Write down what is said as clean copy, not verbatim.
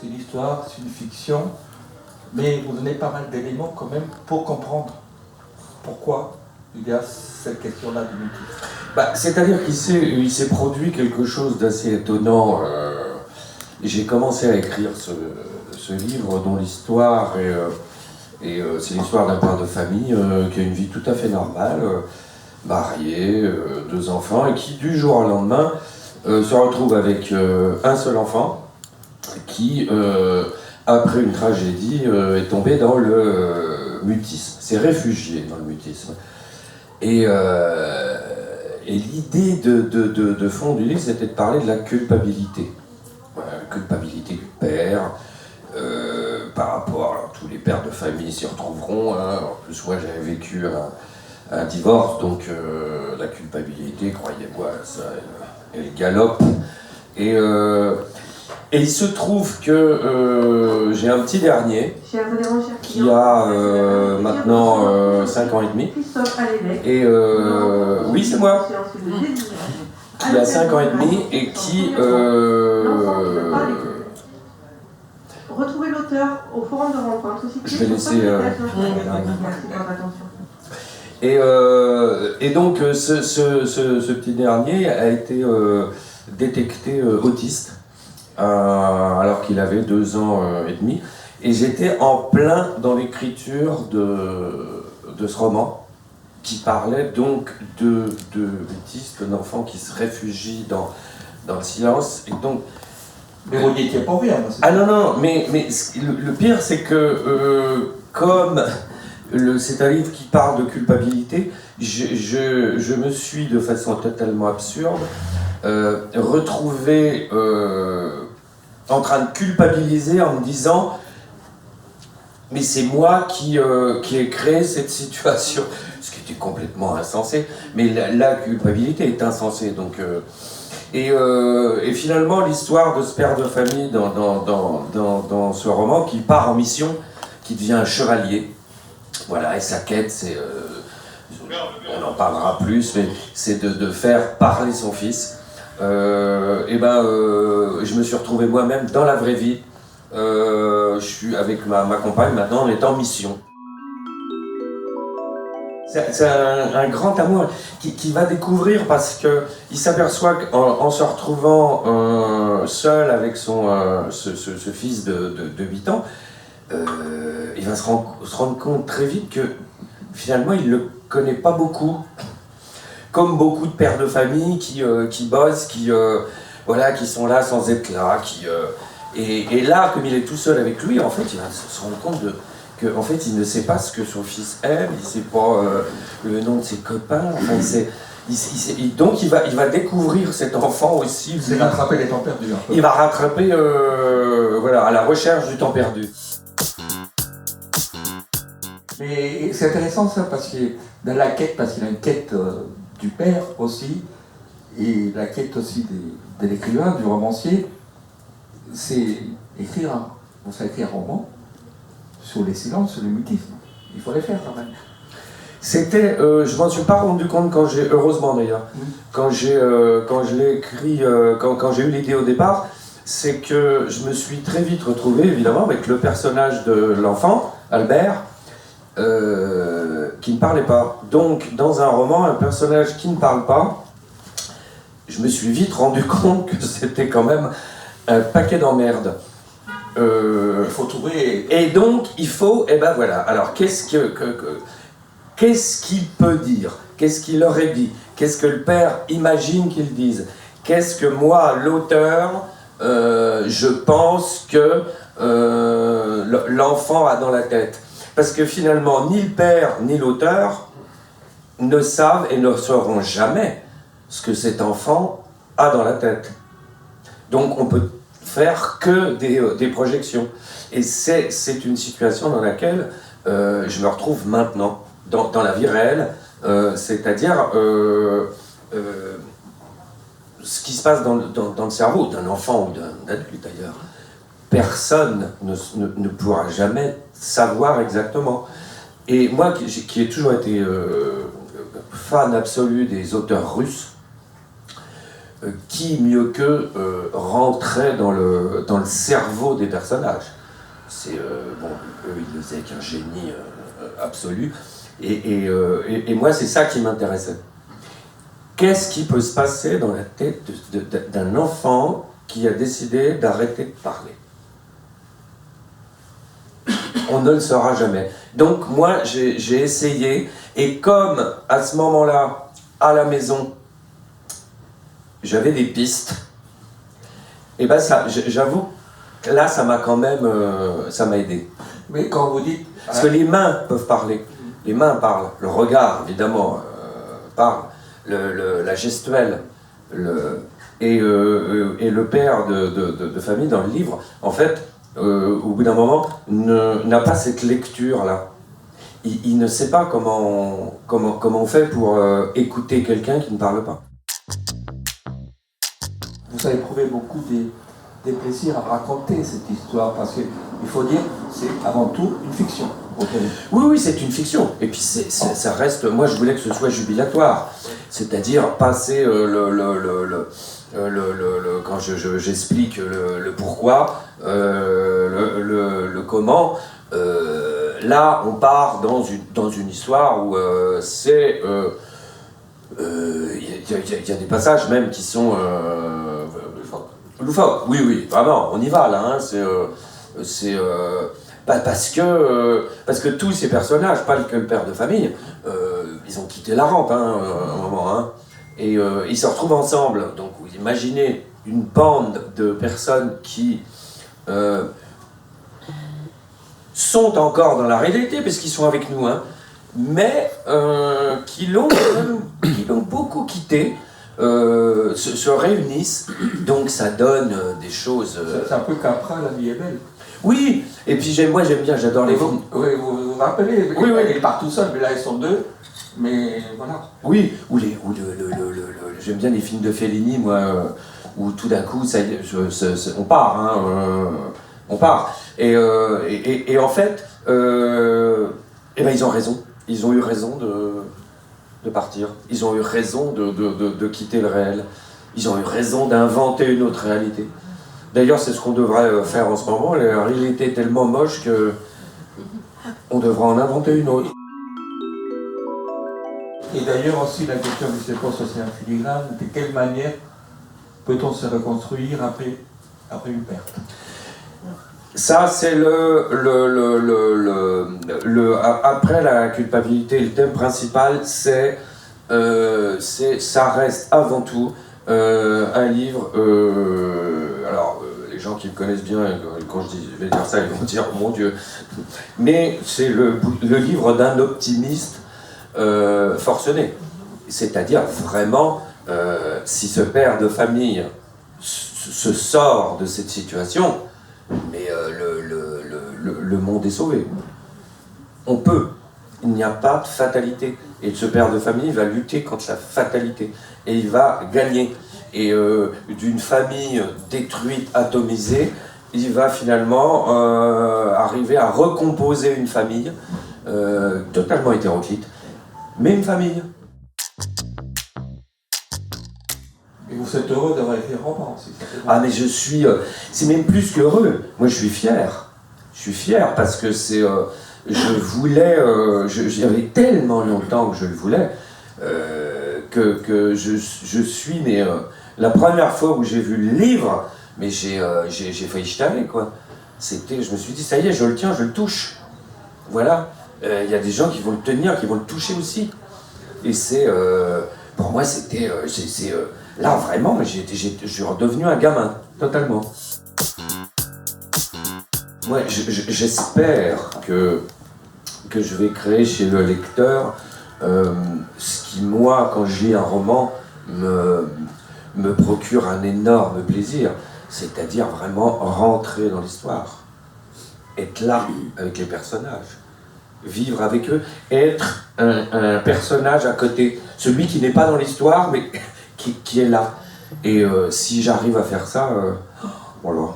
c'est une histoire, c'est une fiction, mais vous donnez pas mal d'éléments quand même pour comprendre pourquoi il y a cette question-là du mutisme. C'est-à-dire qu'il s'est produit quelque chose d'assez étonnant. J'ai commencé à écrire ce livre dont l'histoire c'est l'histoire d'un père de famille qui a une vie tout à fait normale, marié, 2 enfants, et qui du jour au lendemain se retrouve avec un seul enfant qui, après une tragédie, est tombé dans le mutisme, s'est réfugié dans le mutisme. Et l'idée de fond du livre, c'était de parler de la culpabilité. Voilà, la culpabilité du père, par rapport, alors tous les pères de famille s'y retrouveront, hein. En plus moi j'avais vécu un divorce, donc la culpabilité, croyez-moi, ça, elle galope. Et il se trouve que j'ai un petit dernier qui a maintenant 5 ans et demi. Et oui, c'est moi. Qui a 5 ans et demi et qui... Retrouvez l'auteur au forum de rencontre. Je vais laisser... Et donc ce petit dernier a été détecté autiste alors qu'il avait 2 ans et demi. Et j'étais en plein dans l'écriture de ce roman qui parlait donc de mutisme, d'un enfant qui se réfugie dans le silence. Et donc, mais vous n'y étiez pas bien. Ah non, mais le pire c'est que comme c'est un livre qui parle de culpabilité, je me suis de façon totalement absurde retrouvé en train de culpabiliser en me disant mais c'est moi qui ai créé cette situation, ce qui était complètement insensé, mais la culpabilité est insensée. Donc, et finalement l'histoire de ce père de famille dans ce roman qui part en mission, qui devient un chevalier, voilà, et sa quête c'est, on en parlera plus, mais c'est de faire parler son fils. Je me suis retrouvé moi-même dans la vraie vie. Je suis avec ma compagne, maintenant on est en mission. C'est un grand amour qui va découvrir parce qu'il s'aperçoit qu'en se retrouvant seul avec ce fils de 8 ans, il va se rendre compte très vite que finalement il ne le connaît pas beaucoup. Comme beaucoup de pères de famille qui bossent, qui sont là sans être là, et là, comme il est tout seul avec lui, en fait, il va se rendre compte qu'en fait, il ne sait pas ce que son fils aime, il ne sait pas le nom de ses copains, enfin, donc il va découvrir cet enfant aussi. Il va rattraper les temps perdus. Il va rattraper, à la recherche du temps perdu. Mais c'est intéressant ça, parce que dans la quête, parce qu'il y a une quête du père aussi, et la quête aussi de l'écrivain, du romancier, c'est écrire un roman sur les silences, sur le mutisme. Il faut les faire quand même. C'était, je m'en suis pas rendu compte heureusement d'ailleurs, quand je l'ai écrit, quand j'ai eu l'idée au départ, c'est que je me suis très vite retrouvé évidemment avec le personnage de l'enfant, Albert, qui ne parlait pas. Donc dans un roman, un personnage qui ne parle pas, je me suis vite rendu compte que c'était quand même un paquet d'emmerdes. Il faut trouver... Et donc il faut, alors qu'est-ce qu'il peut dire? Qu'est-ce qu'il aurait dit? Qu'est-ce que le père imagine qu'il dise? Qu'est-ce que moi, l'auteur, je pense que l'enfant a dans la tête? Parce que finalement, ni le père ni l'auteur ne savent et ne sauront jamais ce que cet enfant a dans la tête. Donc on peut faire que des projections. Et c'est une situation dans laquelle je me retrouve maintenant, dans la vie réelle, c'est-à-dire ce qui se passe dans le cerveau d'un enfant ou d'un adulte d'ailleurs. Personne ne pourra jamais savoir exactement. Et moi, qui ai toujours été fan absolu des auteurs russes, qui mieux qu'eux rentrait dans le cerveau des personnages. C'est bon, eux ils le faisaient avec un génie absolu, et moi c'est ça qui m'intéressait. Qu'est-ce qui peut se passer dans la tête d'un enfant qui a décidé d'arrêter de parler? On ne le saura jamais. Donc moi j'ai essayé, et comme à ce moment-là, à la maison, j'avais des pistes, et ben ça, j'avoue, là ça m'a quand même, ça m'a aidé. Mais quand vous dites... Parce que les mains peuvent parler, les mains parlent, le regard évidemment parle, la gestuelle, et le père de famille dans le livre, en fait, au bout d'un moment, n'a pas cette lecture-là. Il ne sait pas comment on fait pour écouter quelqu'un qui ne parle pas. Vous avez éprouvé beaucoup des plaisirs à raconter cette histoire, parce qu'il faut dire, c'est avant tout une fiction. Oui, c'est une fiction. Et puis ça reste. Moi, je voulais que ce soit jubilatoire, c'est-à-dire passer quand j'explique le pourquoi, le comment. Là, on part dans une histoire où c'est. Il y a des passages même qui sont loufoques. Oui, vraiment, on y va là. Parce que tous ces personnages, pas que le père de famille, ils ont quitté la rampe à un moment, et ils se retrouvent ensemble. Donc vous imaginez une bande de personnes qui sont encore dans la réalité, parce qu'ils sont avec nous, mais qui l'ont beaucoup quitté, se réunissent, donc ça donne des choses... C'est un peu Capra, La vie est belle. Oui, et puis moi j'aime bien, j'adore les films. Oui, vous vous rappelez, oui. Il part tout seul, mais là ils sont deux, mais voilà. Oui, j'aime bien les films de Fellini, moi, où tout d'un coup, on part, on part. Et en fait, ils ont raison. Ils ont eu raison de partir. Ils ont eu raison de quitter le réel. Ils ont eu raison d'inventer une autre réalité. D'ailleurs, c'est ce qu'on devrait faire en ce moment. La réalité est tellement moche qu'on devrait en inventer une autre. Et d'ailleurs aussi la question qui se pose aussi en filigrane, de quelle manière peut-on se reconstruire après une perte? Ça, c'est après la culpabilité, le thème principal, ça reste avant tout un livre. Alors, les gens qui me connaissent bien, quand je vais dire ça, ils vont dire oh, mon Dieu. Mais c'est le livre d'un optimiste forcené. C'est-à-dire vraiment, si ce père de famille se sort de cette situation, mais le monde est sauvé. On peut. Il n'y a pas de fatalité. Et ce père de famille va lutter contre la fatalité. Et il va gagner. Et d'une famille détruite, atomisée, il va finalement arriver à recomposer une famille totalement hétéroclite, mais une famille. Et vous êtes heureux d'avoir écrit un roman aussi. Ah mais je suis... c'est même plus qu'heureux. Moi je suis fier. Je suis fier parce que c'est... je voulais... j'avais tellement longtemps que je le voulais que je suis... Mais la première fois où j'ai vu le livre, mais j'ai failli jeter, quoi. C'était... Je me suis dit, ça y est, je le tiens, je le touche. Voilà. Il y a des gens qui vont le tenir, qui vont le toucher aussi. Et c'est... pour moi, c'était... là, vraiment, je suis redevenu un gamin, totalement. Moi, j'espère que je vais créer chez le lecteur ce qui, moi, quand je lis un roman, me procure un énorme plaisir. C'est-à-dire vraiment rentrer dans l'histoire. Être là avec les personnages. Vivre avec eux. Être un personnage à côté. Celui qui n'est pas dans l'histoire, mais... qui est là. Et si j'arrive à faire ça, voilà.